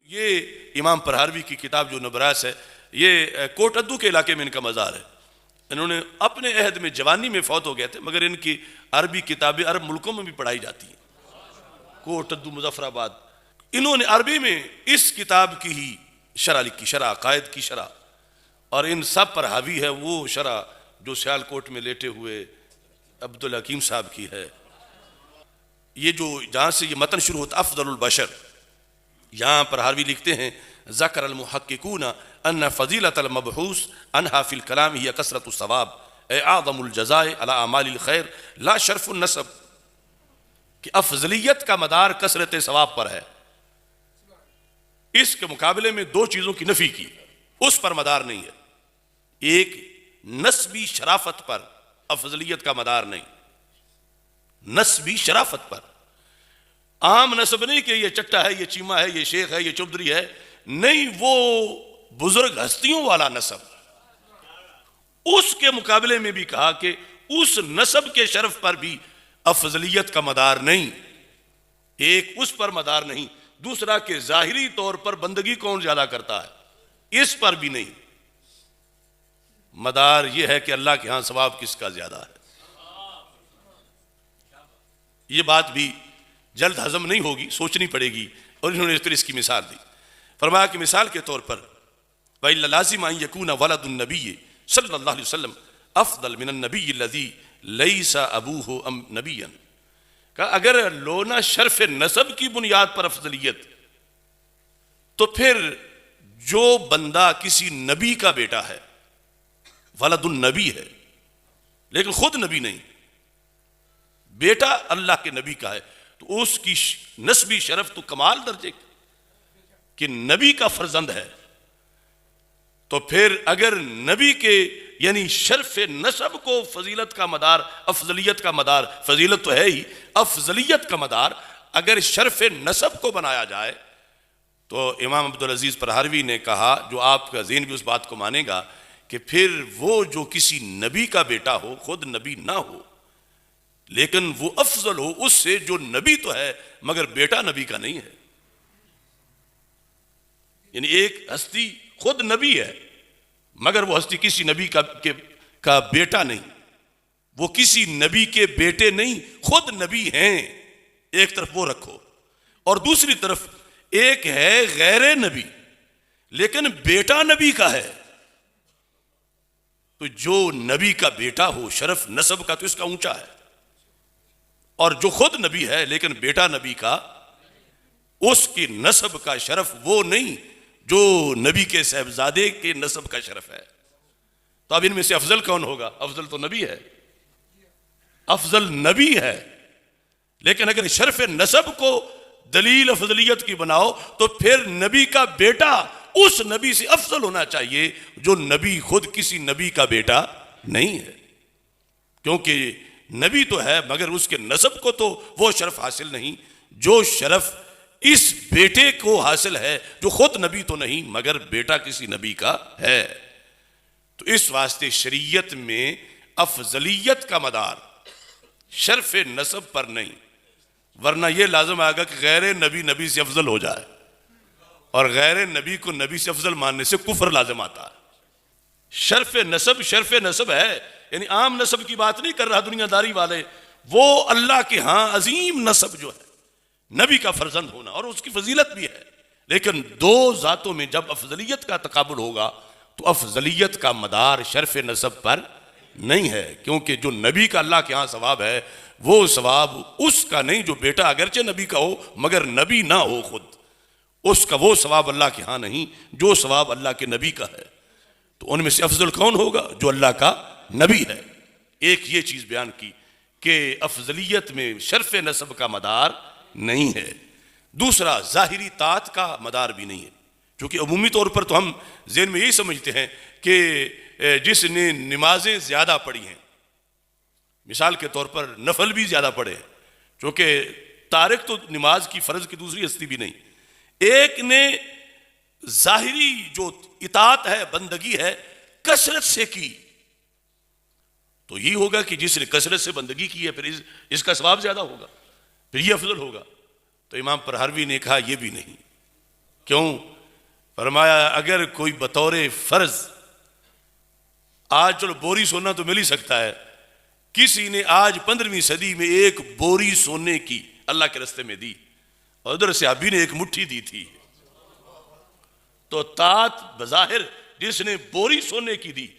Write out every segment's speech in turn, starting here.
ये इमाम परहारवी की किताब जो नबरास है, ये कोटद्दू के इलाके में इनका मज़ार है। इन्होंने अपने अहद में जवानी में फौत हो गए थे, मगर इनकी अरबी किताबें अरब मुल्कों में भी पढ़ाई जाती हैं। कोटद्दू मुजफ्फराबाद। इन्होंने अरबी में इस किताब की ही शरह लिखी, शरह अकायद की शरह, और इन सब पर हावी है वो शरह जो सियालकोट में लेटे हुए अब्दुल हकीम साहब की है। ये जो जहाँ से ये मतन शुरू होता अफजलुल बशर, यहाँ पर हारवी लिखते हैं ज़कर अल मुहक्किकून अन्न फ़ज़ीलतल मबहूस अनहा फ़िल कलाम हिय कसरतुस सवाब ए आज़मुल जज़ाए अला अमालिल खैर ला शरफ़ुन नसब, कि अफजलियत का मदार कसरत सवाब पर है। इसके मुकाबले में दो चीज़ों की नफ़ी की, उस पर मदार नहीं है। एक नस्बी शराफत पर अफजलियत का मदार नहीं, नस्बी शराफत पर। आम नस्ब नहीं कि ये चट्टा है, ये चीमा है, ये शेख है, ये चौधरी है, नहीं, वो बुजुर्ग हस्तियों वाला नस्ब। उसके मुकाबले में भी कहा कि उस नस्ब के शरफ पर भी अफजलियत का मदार नहीं। एक उस पर मदार नहीं, दूसरा कि जाहिरी तौर पर बंदगी कौन ज्यादा करता है, इस पर भी नहीं। मदार यह है कि अल्लाह के यहां सवाब किसका ज्यादा है। यह बात भी जल्द हजम नहीं होगी, सोचनी पड़ेगी। और इन्होंने फिर इसकी मिसाल दी, फरमाया कि मिसाल के तौर पर वइल्ला लाजिम अन यकून वलदुन नबी सल्लल्लाहु अलैहि वसल्लम अफदल मिनन नबी लज़ी लैसा अबूहु नबियन, का अगर लोना शर्फ नसब की बुनियाद पर अफजलियत, तो फिर जो बंदा किसी नबी का बेटा है, वलदुन नबी है लेकिन खुद नबी नहीं, बेटा अल्लाह के नबी का है, तो उसकी नस्बी शरफ तो कमाल दर्जे कि नबी का फर्जंद है। तो फिर अगर नबी के यानी शर्फ नसब को फजीलत का मदार, अफजलियत का मदार, फजीलत तो है ही, अफजलियत का मदार अगर शर्फ नसब को बनाया जाए, तो इमाम अब्दुल अजीज परहारवी ने कहा, जो आपका ज़हन भी उस बात को मानेगा, कि फिर वो जो किसी नबी का बेटा हो, खुद नबी ना हो लेकिन वो अफजल हो उससे जो नबी तो है मगर बेटा नबी का नहीं है। यानी एक हस्ती खुद नबी है मगर वो हस्ती किसी नबी का बेटा नहीं, वो किसी नबी के बेटे नहीं, खुद नबी हैं। एक तरफ वो रखो, और दूसरी तरफ एक है गैर नबी लेकिन बेटा नबी का है। तो जो नबी का बेटा हो शरफ नसब का तो इसका ऊंचा है, और जो खुद नबी है लेकिन बेटा नबी का, उसकी नसब का शरफ वो नहीं जो नबी के साहबजादे के नसब का शरफ है। तो अब इनमें से अफजल कौन होगा? अफजल तो नबी है, अफजल नबी है, लेकिन अगर शरफ नसब को दलील अफजलियत की बनाओ तो फिर नबी का बेटा उस नबी से अफजल होना चाहिए जो नबी खुद किसी नबी का बेटा नहीं है। क्योंकि नबी तो है मगर उसके नसब को तो वो शरफ हासिल नहीं जो शरफ इस बेटे को हासिल है जो खुद नबी तो नहीं मगर बेटा किसी नबी का है। तो इस वास्ते शरीयत में अफजलियत का मदार शरफ नसब पर नहीं, वरना यह लाजम आएगा कि गैर नबी नबी से अफजल हो जाए, और गैर नबी को नबी से अफजल मानने से कुफर लाजम आता है। शरफ नसब है, यानी आम नसब की बात नहीं कर रहा दुनियादारी वाले, वो अल्लाह के यहां अजीम नसब जो है नबी का फर्जंद होना, और उसकी फजीलत भी है। लेकिन दो जातों में जब अफजलियत का तकाबुल होगा तो अफजलियत का मदार शरफ नसब पर नहीं है, क्योंकि जो नबी का अल्लाह के यहां सवाब है वो सवाब उसका नहीं जो बेटा अगरचे नबी का हो मगर नबी ना हो खुद, उसका वो सवाब अल्लाह के यहां नहीं जो सवाब अल्लाह के नबी का है। तो उनमें से अफजल कौन होगा? जो अल्लाह का नबी है। एक ये चीज बयान की कि अफजलियत में शरफ नसब का मदार नहीं है। दूसरा जाहिरी तात का मदार भी नहीं है, क्योंकि अमूमी तौर पर तो हम ज़हन में यही समझते हैं कि जिसने नमाजें ज्यादा पढ़ी हैं, मिसाल के तौर पर नफल भी ज्यादा पढ़े हैं, क्योंकि तारिक तो नमाज की फर्ज की दूसरी हस्ती भी नहीं, एक ने जाहिरी जो इतात है बंदगी है कसरत से की, तो ये होगा कि जिसने कसरत से बंदगी की है फिर इसका सवाब ज्यादा होगा, फिर ये अफजल होगा। तो इमाम परहारवी ने कहा यह भी नहीं, क्यों? फरमाया अगर कोई बतौरे फर्ज, आज चलो बोरी सोना तो मिल ही सकता है, किसी ने आज 15वीं सदी में एक बोरी सोने की अल्लाह के रास्ते में दी और उधर से अभी ने एक मुट्ठी दी थी, तो तात बज़ाहिर जिसने बोरी सोने की दी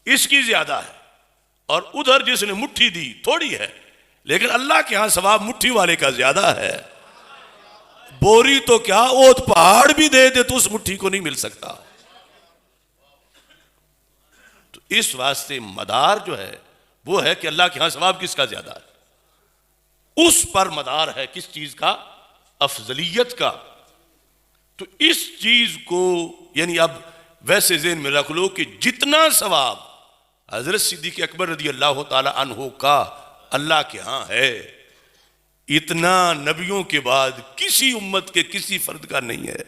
इसकी ज्यादा है और उधर जिसने मुट्ठी दी थोड़ी है, लेकिन अल्लाह के यहां सवाब मुट्ठी वाले का ज्यादा है। बोरी तो क्या, वो पहाड़ भी दे दे तो उस मुट्ठी को नहीं मिल सकता। तो इस वास्ते मदार जो है वो है कि अल्लाह के यहां सवाब किसका ज्यादा है, उस पर मदार है किस चीज का, अफजलियत का। तो इस चीज को यानी अब वैसे ज़हन में रख लो कि जितना सवाब हजरत सिद्दीक़ अकबर रज़ी अल्लाह ताला अन्हु का अल्लाह के यहां है, इतना नबियों के बाद किसी उम्मत के किसी फर्द का नहीं है।